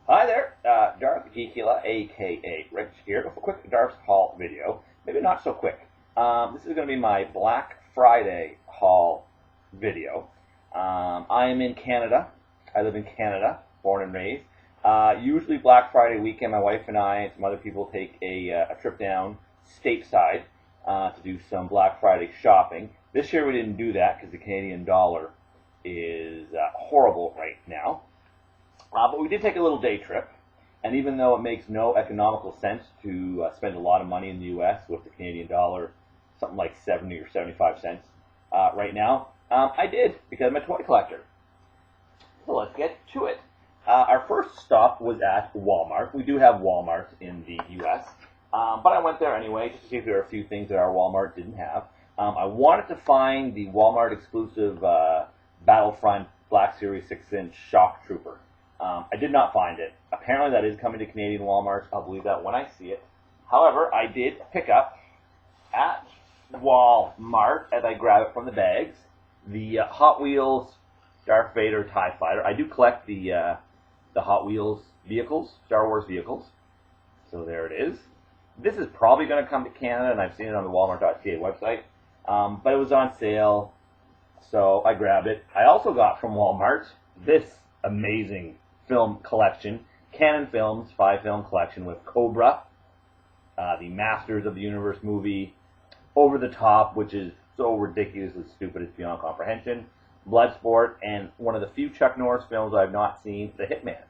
Hi there, Darth Geekula, aka Rich here, with a quick Darth haul video. Maybe not so quick. This is going to be my Black Friday haul video. I am in Canada. I live in Canada, born and raised. Usually Black Friday weekend, my wife and I and some other people take a trip down stateside to do some Black Friday shopping. This year we didn't do that because the Canadian dollar is horrible right now. But we did take a little day trip, and even though it makes no economical sense to spend a lot of money in the U.S. with the Canadian dollar, something like 70 or 75 cents right now, I did because I'm a toy collector. So let's get to it. Our first stop was at Walmart. We do have Walmart in the U.S., but I went there anyway just to see if there are a few things that our Walmart didn't have. I wanted to find the Walmart exclusive Battlefront Black Series 6-inch Shock Trooper. I did not find it. Apparently that is coming to Canadian Walmart. I'll believe that when I see it. However, I did pick up at Walmart, as I grab it from the bags, the Hot Wheels Darth Vader TIE Fighter. I do collect the Hot Wheels vehicles, Star Wars vehicles. So there it is. This is probably going to come to Canada, and I've seen it on the Walmart.ca website. But it was on sale, so I grabbed it. I also got from Walmart this amazing film collection, Canon Films 5-film collection with Cobra, the Masters of the Universe movie, Over the Top, which is so ridiculously stupid it's beyond comprehension, Bloodsport, and one of the few Chuck Norris films I've not seen, The Hitman,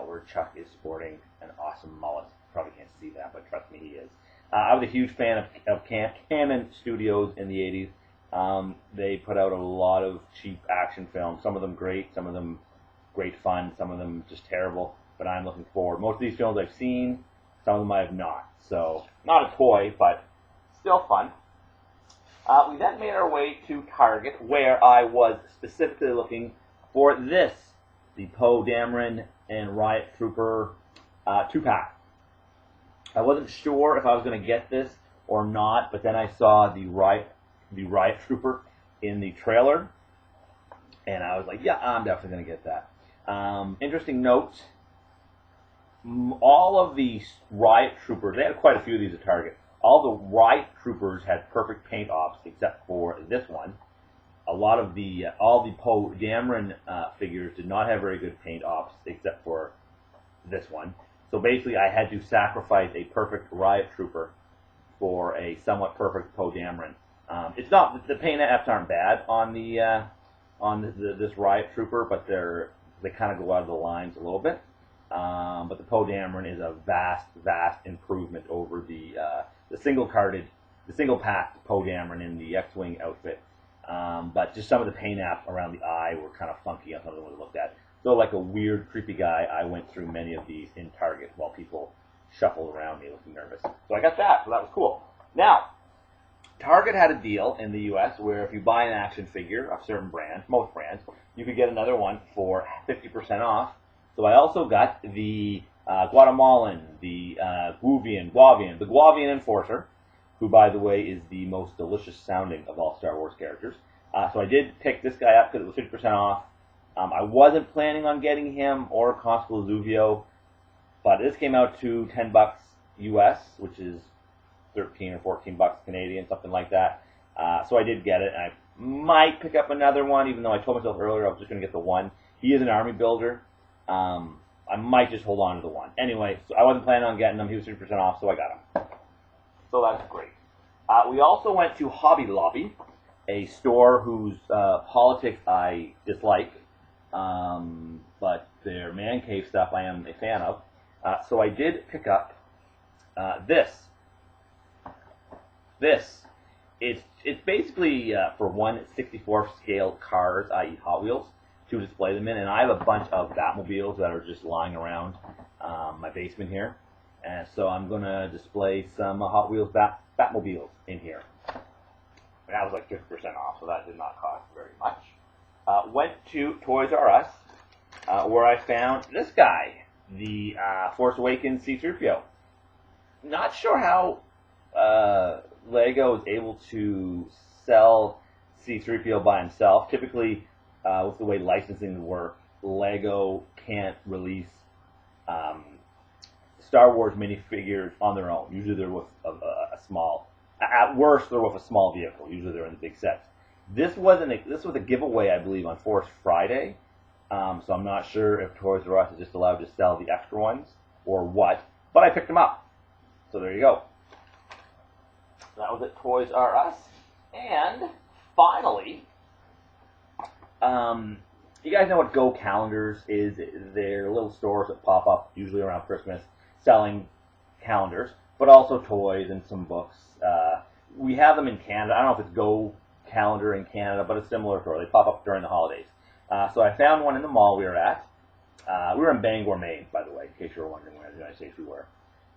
where Chuck is sporting an awesome mullet. Probably can't see that, but trust me, he is. I was a huge fan of Canon Studios in the 80s. They put out a lot of cheap action films, some of them great, some of them great fun, some of them just terrible, but I'm looking forward. Most of these films I've seen, some of them I have not. So, not a toy, but still fun. We then made our way to Target, where I was specifically looking for this, the Poe Dameron and Riot Trooper 2-pack. I wasn't sure if I was going to get this or not, but then I saw the Riot Trooper in the trailer, and I was like, yeah, I'm definitely going to get that. Interesting note, all of the Riot Troopers, they had quite a few of these at Target, all the Riot Troopers had perfect paint ops except for this one. A lot of all the Poe Dameron figures did not have very good paint ops except for this one. So basically I had to sacrifice a perfect Riot Trooper for a somewhat perfect Poe Dameron. It's not, the paint apps aren't bad on this Riot Trooper, but they kind of go out of the lines a little bit. But the Poe Dameron is a vast improvement over the single packed Poe Dameron in the X-Wing outfit. But just some of the paint apps around the eye were kind of funky on some of the ones I looked at. So like a weird, creepy guy, I went through many of these in Target while people shuffled around me looking nervous. So I got that, so that was cool. Now, Target had a deal in the U.S. where if you buy an action figure of certain brands, most brands, you could get another one for 50% off. So I also got the Guatemalan, the the Guavian Enforcer, who, by the way, is the most delicious sounding of all Star Wars characters. So I did pick this guy up because it was 50% off. I wasn't planning on getting him or Constable Zuvio, but this came out to $10 US, which is 13 or 14 bucks Canadian, something like that. So I did get it, and I might pick up another one, even though I told myself earlier I was just going to get the one. He is an army builder. I might just hold on to the one. Anyway, so I wasn't planning on getting him. He was 50% off, so I got him. So that's great. We also went to Hobby Lobby, a store whose politics I dislike, but their man cave stuff I am a fan of. So I did pick up this. It's basically for 1/64th scale cars, i.e. Hot Wheels, to display them in, and I have a bunch of Batmobiles that are just lying around my basement here, and so I'm going to display some Hot Wheels Batmobiles in here. And that was like 50% off, so that did not cost very much. Went to Toys R Us, where I found this guy, the Force Awakens C-3PO. Not sure how Lego is able to sell C-3PO by himself. Typically, with the way licensing works, Lego can't release Star Wars minifigures on their own. Usually they're with a small, at worst they're with a small vehicle. Usually they're in the big sets. This was a giveaway, I believe, on Force Friday. So I'm not sure if Toys R Us is just allowed to sell the extra ones or what, but I picked them up. So there you go. That was at Toys R Us. And finally, you guys know what Go Calendars is? They're little stores that pop up usually around Christmas selling calendars, but also toys and some books. We have them in Canada. I don't know if it's Go Calendar in Canada, but a similar store. They pop up during the holidays. So I found one in the mall we were at. We were in Bangor, Maine, by the way, in case you were wondering where in the United States we were.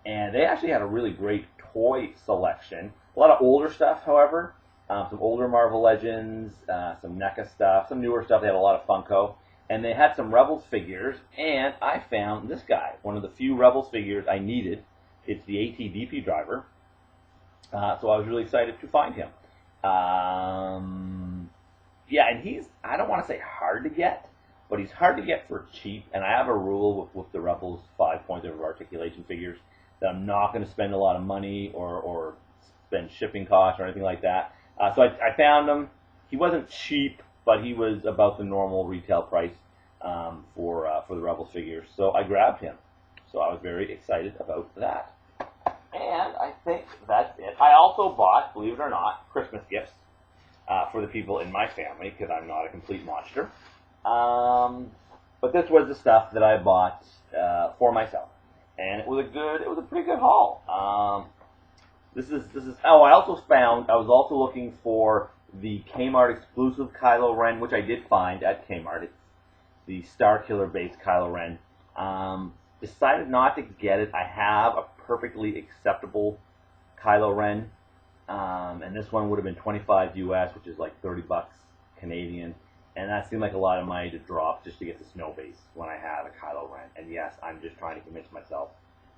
And they actually had a really great toy selection. A lot of older stuff, however. Some older Marvel Legends, some NECA stuff, some newer stuff. They had a lot of Funko. And they had some Rebels figures, and I found this guy, one of the few Rebels figures I needed. It's the AT-DP driver. So I was really excited to find him. Yeah, and he's, I don't want to say hard to get, but he's hard to get for cheap. And I have a rule with the Rebels 5-point of articulation figures that I'm not going to spend a lot of money or spend shipping costs or anything like that. So I found him. He wasn't cheap, but he was about the normal retail price for the Rebels figures. So I grabbed him. So I was very excited about that. And I think that's it. I also bought, believe it or not, Christmas gifts for the people in my family because I'm not a complete monster. But this was the stuff that I bought for myself, and it was a pretty good haul. This is. Oh, I also found. I was also looking for the Kmart exclusive Kylo Ren, which I did find at Kmart. It's the Star Killer based Kylo Ren. Decided not to get it. I have a perfectly acceptable Kylo Ren, and this one would have been $25 US, which is like $30 Canadian. And that seemed like a lot of money to drop just to get the snow base when I had a Kylo Ren. And yes, I'm just trying to convince myself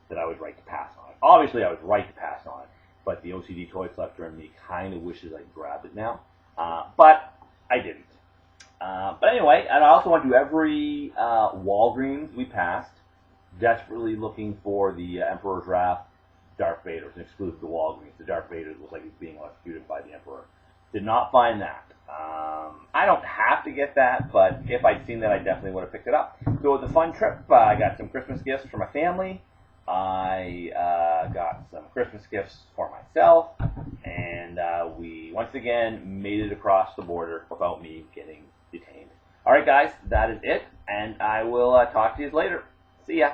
that I was right to pass on it. Obviously, I was right to pass on it, but the OCD toy collector in me kind of wishes I grabbed it now. But I didn't. But anyway, and I also went to every Walgreens we passed, desperately looking for the Emperor's Wrath Darth Vader. It was an exclusive to Walgreens. The Darth Vader looked like he was being electrocuted by the Emperor. Did not find that. I don't have to get that, but if I'd seen that, I definitely would have picked it up. So it was a fun trip. I got some Christmas gifts for my family. I got some Christmas gifts for myself. And we, once again, made it across the border without me getting detained. All right, guys, that is it. And I will talk to you later. See ya.